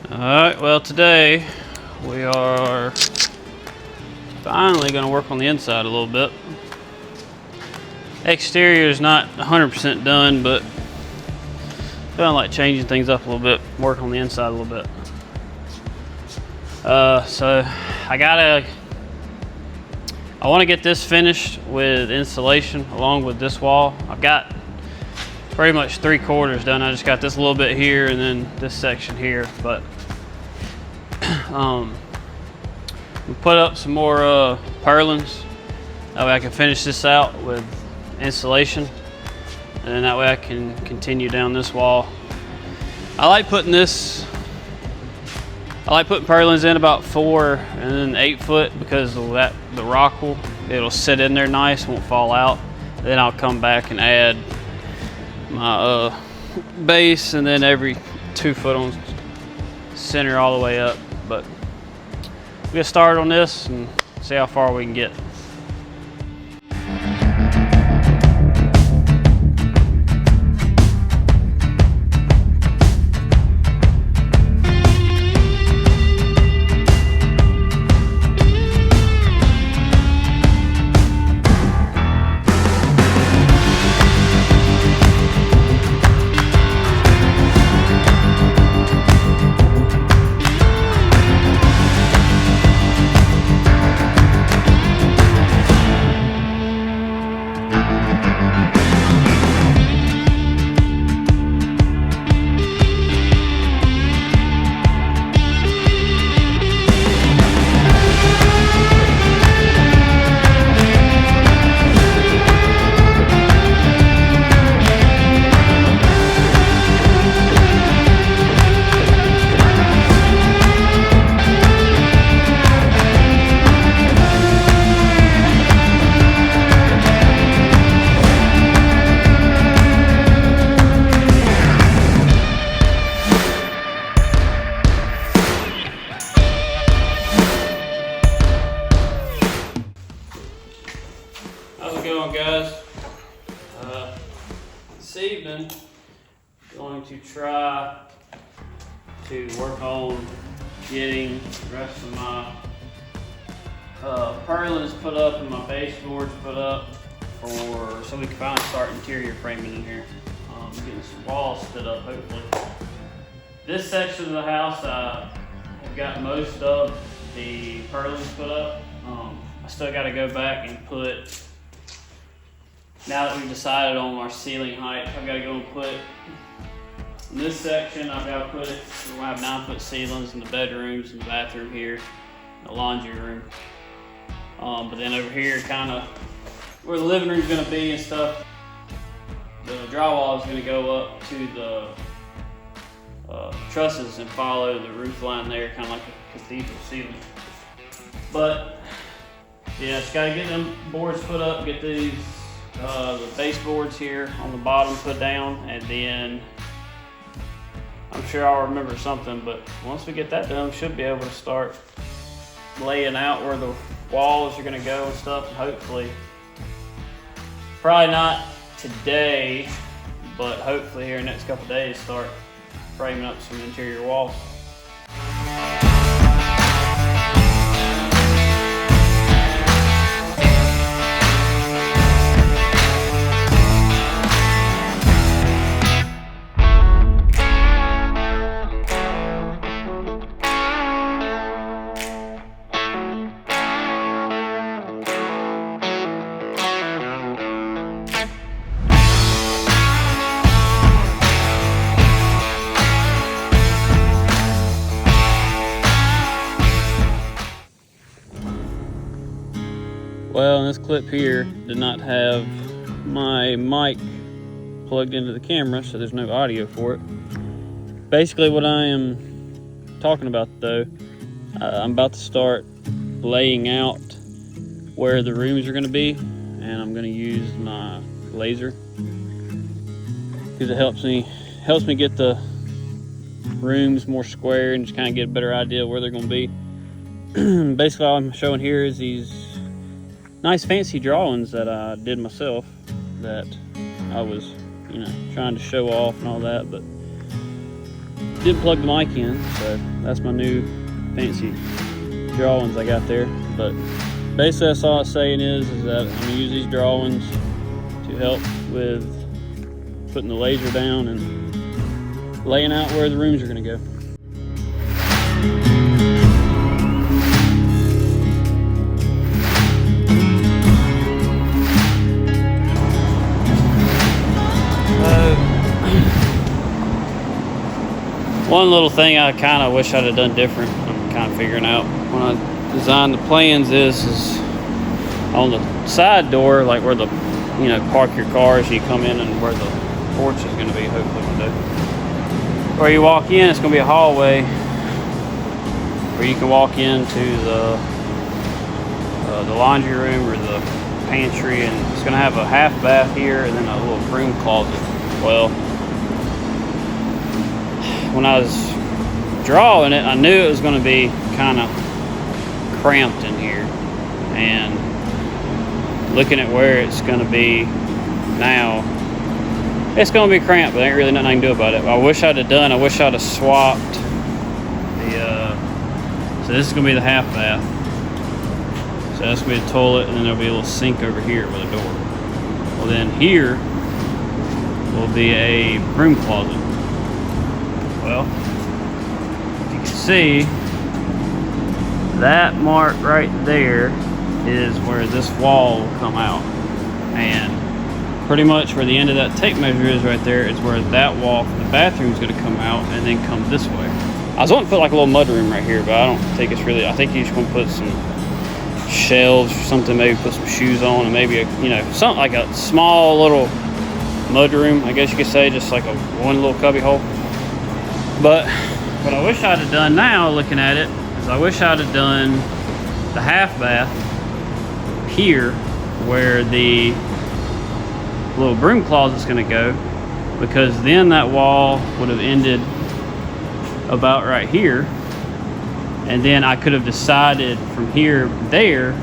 Alright, well today we are finally going to work on the inside a little bit. Exterior is not 100% done, but feeling like changing things up a little bit, working on the inside a little bit. So I want to get this finished with insulation along with this wall. I've got pretty much 3/4 done. I just got this little bit here and then this section here, but we put up some more purlins. That way I can finish this out with insulation, and then that way I can continue down this wall. I like putting purlins in about 4 and then 8 foot because of that, the rock it'll sit in there nice, won't fall out. Then I'll come back and add my base, and then every 2 foot on center all the way up. But we'll get started on this and see how far we can get. How's it going, guys? This evening, I'm going to try to work on getting the rest of my purlins put up and my baseboards put up so we can finally start interior framing in here. Getting some walls stood up, hopefully. This section of the house, I have got most of the purlins put up. I still got to go back and put. Now that we've decided on our ceiling height, I've got to go and put, in this section, I've got to put it, we'll have 9-foot ceilings in the bedrooms and the bathroom here, the laundry room. But then over here, kind of where the living room's going to be and stuff, the drywall is going to go up to the trusses and follow the roof line there, kind of like a cathedral ceiling. But yeah, just got to get them boards put up, get these the baseboards here on the bottom put down, and then I'm sure I'll remember something, but once we get that done, we should be able to start laying out where the walls are going to go and stuff. And hopefully, probably not today, but hopefully here in the next couple of days, start framing up some interior walls. Well, in this clip here, did not have my mic plugged into the camera, so there's no audio for it. Basically what I am talking about though, I'm about to start laying out where the rooms are going to be, and I'm going to use my laser because it helps me get the rooms more square and just kind of get a better idea where they're going to be. Basically all I'm showing here is these nice fancy drawings that I did myself that I was, trying to show off and all that, but didn't plug the mic in, so that's my new fancy drawings I got there. But basically that's all I'm saying is that I'm gonna use these drawings to help with putting the laser down and laying out where the rooms are gonna go. One little thing I kind of wish I'd have done different, I'm kind of figuring out when I designed the plans is on the side door, like where the, you know, park your cars, you come in and where the porch is going to be, hopefully one day. Where you walk in, it's going to be a hallway where you can walk into the laundry room or the pantry, and it's going to have a half bath here and then a little broom closet. Well, when I was drawing it, I knew it was going to be kind of cramped in here, and looking at where it's going to be now, it's going to be cramped, but there ain't really nothing I can do about it. I wish I'd have swapped the so this is going to be the half bath, so that's going to be the toilet, and then there'll be a little sink over here with a door. Well, then here will be a broom closet. Well, if you can see, that mark right there is where this wall will come out, and pretty much where the end of that tape measure is right there is where that wall for the bathroom is going to come out and then come this way. I was wanting to put like a little mud room right here, but I don't think it's really, I think you're just going to put some shelves or something, maybe put some shoes on, and maybe a, you know, something like a small little mud room, I guess you could say, just like a one little cubby hole. But what I wish I'd have done now, looking at it, is I wish I'd have done the half bath here where the little broom closet's going to go, because then that wall would have ended about right here, and then I could have decided from here there,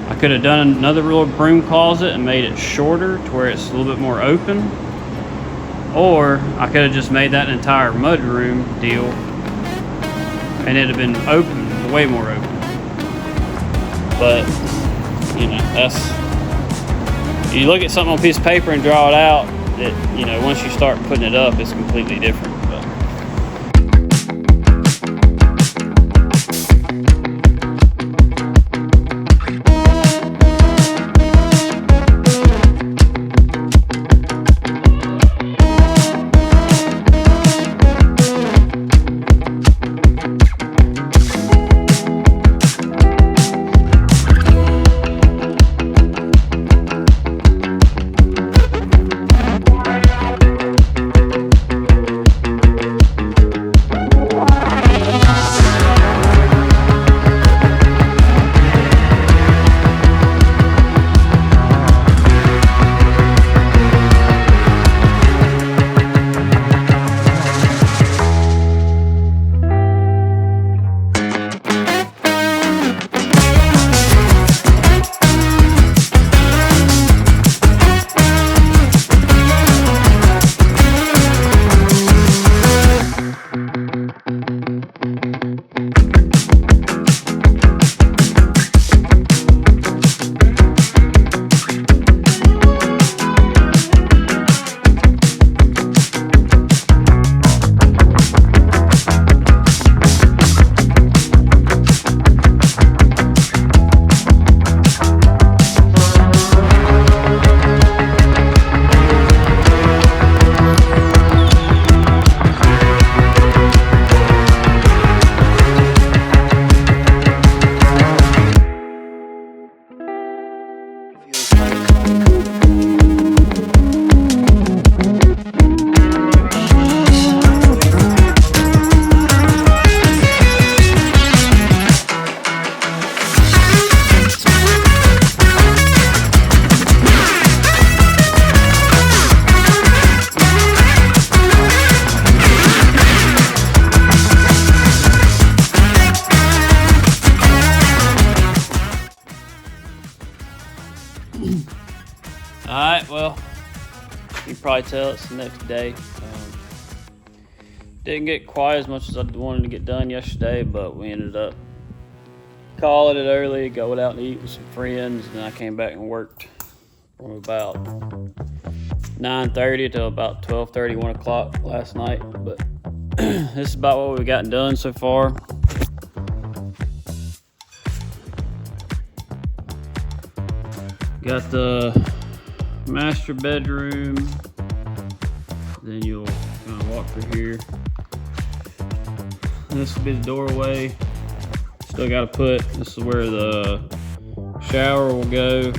I could have done another little broom closet and made it shorter to where it's a little bit more open, or I could have just made that entire mud room deal and it'd have been open, way more open. But you know, that's, you look at something on a piece of paper and draw it out, that, you know, once you start putting it up, it's completely different. Alright, well, you can probably tell it's the next day. Didn't get quite as much as I wanted to get done yesterday, but we ended up calling it early, going out and eat with some friends, and then I came back and worked from about 9:30 till about 12:30, 1 o'clock last night. But this is about what we've gotten done so far. Got the master bedroom. Then you'll kind of walk through here. This will be the doorway. Still got to put, this is where the shower will go.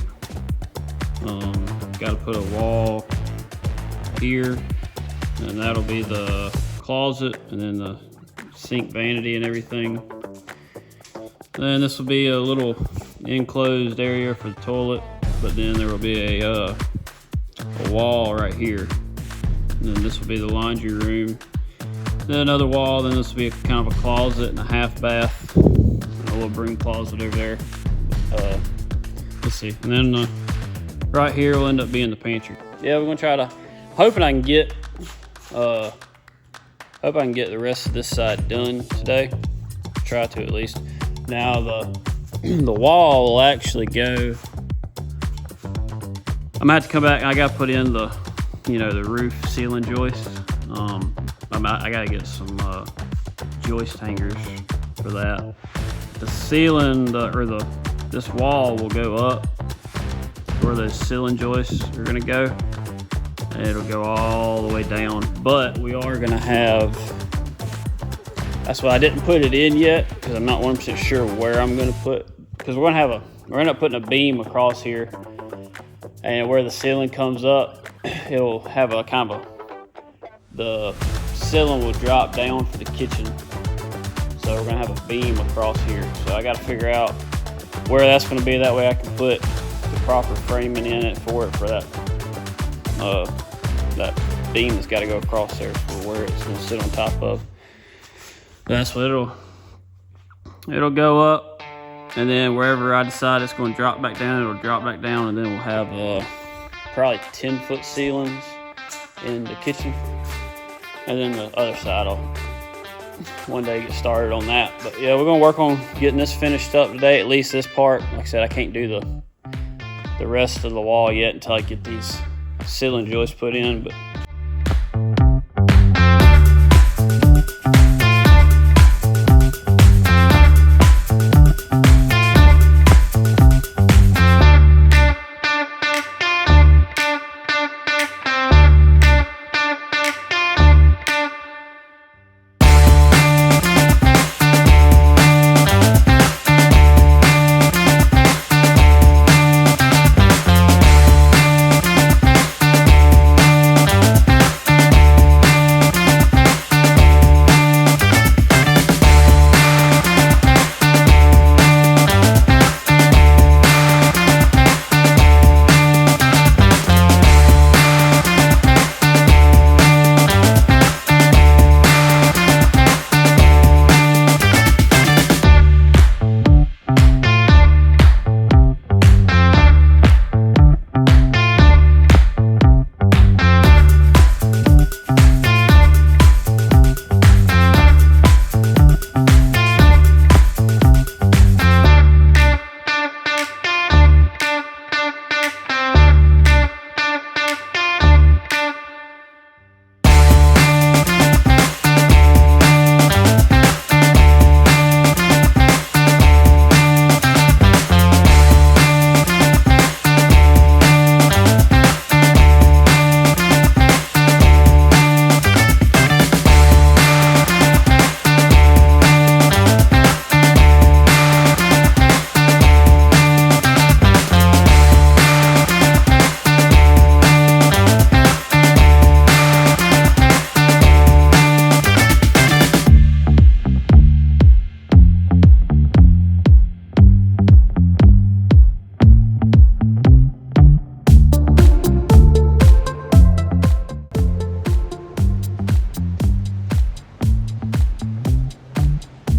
Got to put a wall here, and that'll be the closet, and then the sink vanity and everything. Then this will be a little enclosed area for the toilet, but then there will be a wall right here. And then this will be the laundry room. Then another wall, then this will be kind of a closet and a half bath. A little broom closet over there. Let's see. And then right here will end up being the pantry. Yeah, we're gonna try to, hoping I can get the rest of this side done today. Try to at least. Now the wall will actually go. I'm gonna have to come back. I gotta put in the roof ceiling joist. I gotta get some joist hangers for that. The ceiling, this wall will go up where those ceiling joists are gonna go, and it'll go all the way down. But we are gonna have. That's why I didn't put it in yet, because I'm not 100% sure where I'm gonna put. Because we're gonna end up putting a beam across here, and where the ceiling comes up, it'll have a kind of the ceiling will drop down for the kitchen. So we're gonna have a beam across here. So I gotta figure out where that's gonna be. That way I can put the proper framing in it for that beam that's gotta go across there for where it's gonna sit on top of. That's what it'll go up. And then wherever I decide it's going to drop back down, it'll drop back down, and then we'll have probably 10-foot ceilings in the kitchen. And then the other side, I'll one day get started on that. But yeah, we're going to work on getting this finished up today, at least this part. Like I said, I can't do the rest of the wall yet until I get these ceiling joists put in. But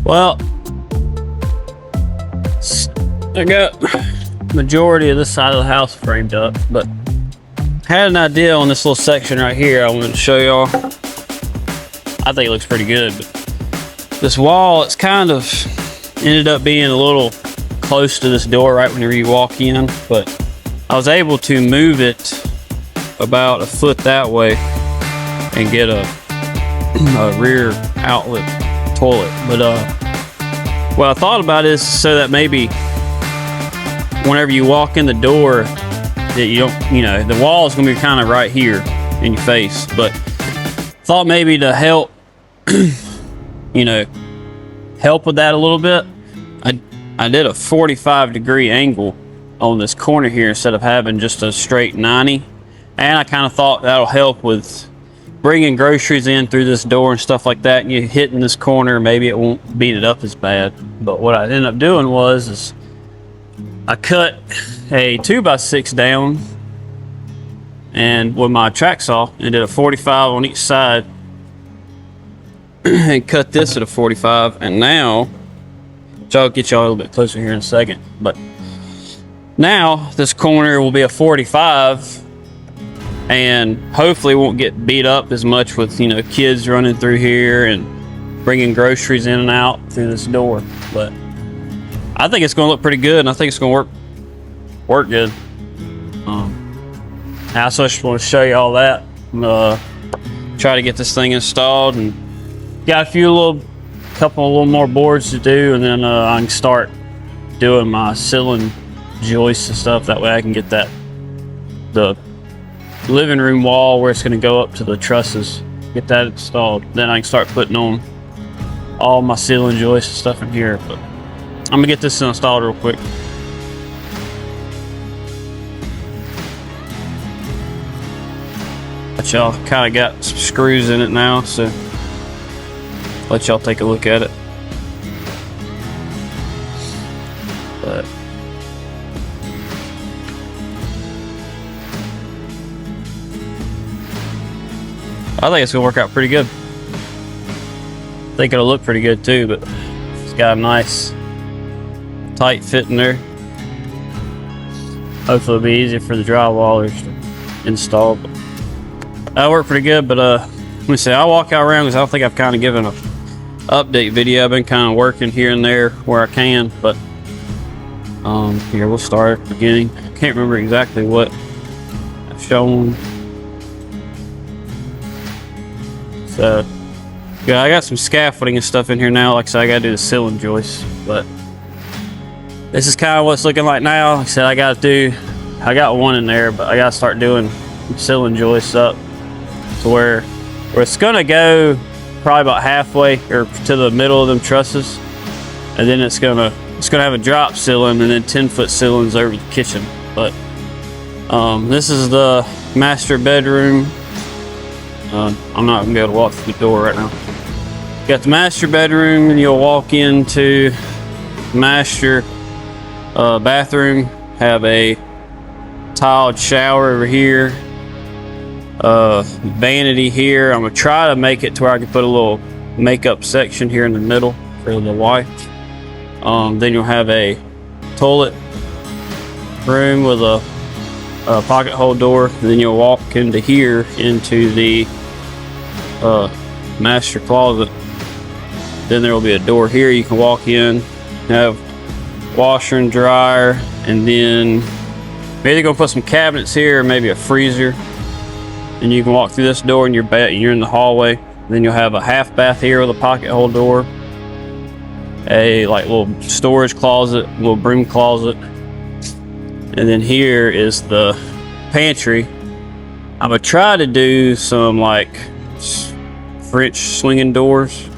well, I got majority of this side of the house framed up, but I had an idea on this little section right here I wanted to show y'all. I think it looks pretty good. But this wall, it's kind of ended up being a little close to this door right whenever you walk in, but I was able to move it about a foot that way and get a rear outlet toilet. But what I thought about is so that maybe whenever you walk in the door that you don't, the wall is gonna be kind of right here in your face, but thought maybe to help help with that a little bit, I did a 45-degree angle on this corner here instead of having just a straight 90, and I kind of thought that'll help with bringing groceries in through this door and stuff like that, and you hitting this corner, maybe it won't beat it up as bad. But what I ended up doing is I cut a 2x6 down and with my track saw and did a 45 on each side and cut this at a 45, and now, which I'll get y'all a little bit closer here in a second, but now this corner will be a 45 and hopefully won't get beat up as much with kids running through here and bringing groceries in and out through this door. But I think it's going to look pretty good, and I think it's going to work good. I also just want to show you all that. Try to get this thing installed, and got a couple more boards to do, and then I can start doing my ceiling joists and stuff. That way I can get the living room wall where it's going to go up to the trusses, get that installed. Then I can start putting on all my ceiling joists and stuff in here. But I'm gonna get this installed real quick. But y'all kind of got some screws in it now, so let y'all take a look at it. But I think it's gonna work out pretty good. I think it'll look pretty good too, but it's got a nice tight fit in there. Hopefully it'll be easy for the drywallers to install. But that'll work pretty good. But let me see, I'll walk out around because I don't think I've kind of given an update video. I've been kind of working here and there where I can, but here we'll start at the beginning. I can't remember exactly what I've shown. So yeah, I got some scaffolding and stuff in here now. Like I said, I gotta do the ceiling joists, but this is kind of what it's looking like now. Like I said, I got one in there, but I gotta start doing ceiling joists up to where it's gonna go probably about halfway or to the middle of them trusses, and then it's gonna have a drop ceiling and then 10-foot ceilings over the kitchen. But this is the master bedroom. I'm not gonna be able to walk through the door right now. You got the master bedroom, and you'll walk into the master bathroom. Have a tiled shower over here. Vanity here. I'm gonna try to make it to where I can put a little makeup section here in the middle for the wife. Then you'll have a toilet room with a pocket hole door. And then you'll walk into here into the master closet. Then there will be a door here you can walk in, have washer and dryer, and then maybe gonna put some cabinets here or maybe a freezer. And you can walk through this door and you're in the hallway. Then you'll have a half bath here with a pocket hole door, a little storage closet, little broom closet, and then here is the pantry. I'm gonna try to do some French swinging doors